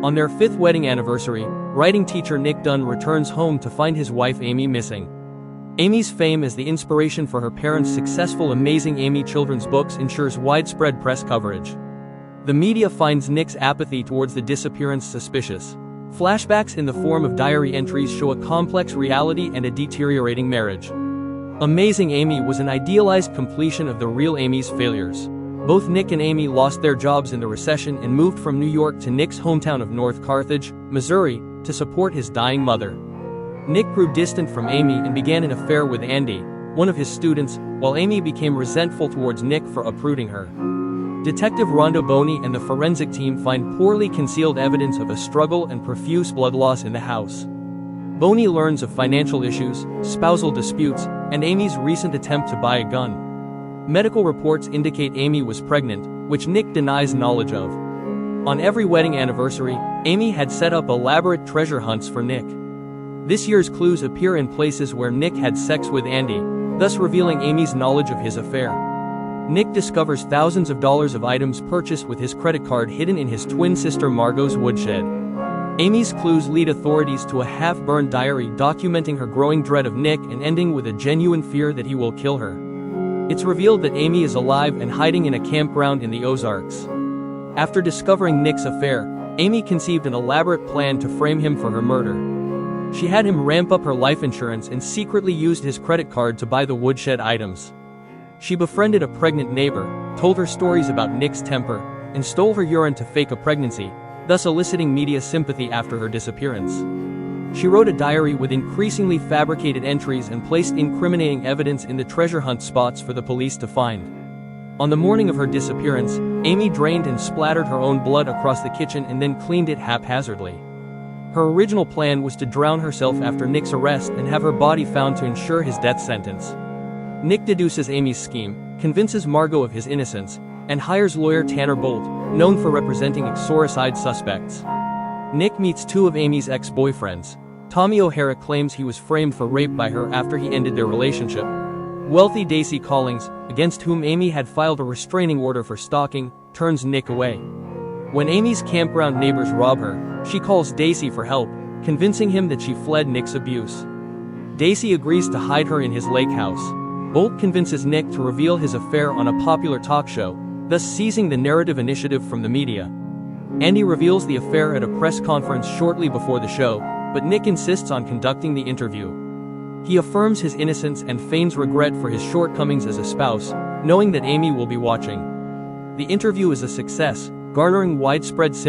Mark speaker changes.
Speaker 1: On their 5th wedding anniversary, writing teacher Nick Dunn returns home to find his wife Amy missing. Amy's fame as the inspiration for her parents' successful Amazing Amy children's books ensures widespread press coverage. The media finds Nick's apathy towards the disappearance suspicious. Flashbacks in the form of diary entries show a complex reality and a deteriorating marriage. Amazing Amy was an idealized completion of the real Amy's failures. Both Nick and Amy lost their jobs in the recession and moved from New York to Nick's hometown of North Carthage, Missouri, to support his dying mother. Nick grew distant from Amy and began an affair with Andy, one of his students, while Amy became resentful towards Nick for uprooting her. Detective Rhonda Boney and the forensic team find poorly concealed evidence of a struggle and profuse blood loss in the house. Boney learns of financial issues, spousal disputes, and Amy's recent attempt to buy a gun. Medical reports indicate Amy was pregnant, which Nick denies knowledge of. On every wedding anniversary, Amy had set up elaborate treasure hunts for Nick. This year's clues appear in places where Nick had sex with Andy, thus revealing Amy's knowledge of his affair. Nick discovers thousands of dollars of items purchased with his credit card hidden in his twin sister Margot's woodshed. Amy's clues lead authorities to a half-burned diary documenting her growing dread of Nick and ending with a genuine fear that he will kill her. It's revealed that Amy is alive and hiding in a campground in the Ozarks. After discovering Nick's affair, Amy conceived an elaborate plan to frame him for her murder. She had him ramp up her life insurance and secretly used his credit card to buy the woodshed items. She befriended a pregnant neighbor, told her stories about Nick's temper, and stole her urine to fake a pregnancy, thus eliciting media sympathy after her disappearance. She wrote a diary with increasingly fabricated entries and placed incriminating evidence in the treasure hunt spots for the police to find. On the morning of her disappearance, Amy drained and splattered her own blood across the kitchen and then cleaned it haphazardly. Her original plan was to drown herself after Nick's arrest and have her body found to ensure his death sentence. Nick deduces Amy's scheme, convinces Margot of his innocence, and hires lawyer Tanner Bolt, known for representing exorcide suspects. Nick meets two of Amy's ex-boyfriends. Tommy O'Hara claims he was framed for rape by her after he ended their relationship. Wealthy Daisy Collings, against whom Amy had filed a restraining order for stalking, turns Nick away. When Amy's campground neighbors rob her, she calls Daisy for help, convincing him that she fled Nick's abuse. Daisy agrees to hide her in his lake house. Bolt convinces Nick to reveal his affair on a popular talk show, thus seizing the narrative initiative from the media. Andy reveals the affair at a press conference shortly before the show, but Nick insists on conducting the interview. He affirms his innocence and feigns regret for his shortcomings as a spouse, knowing that Amy will be watching. The interview is a success, garnering widespread sympathy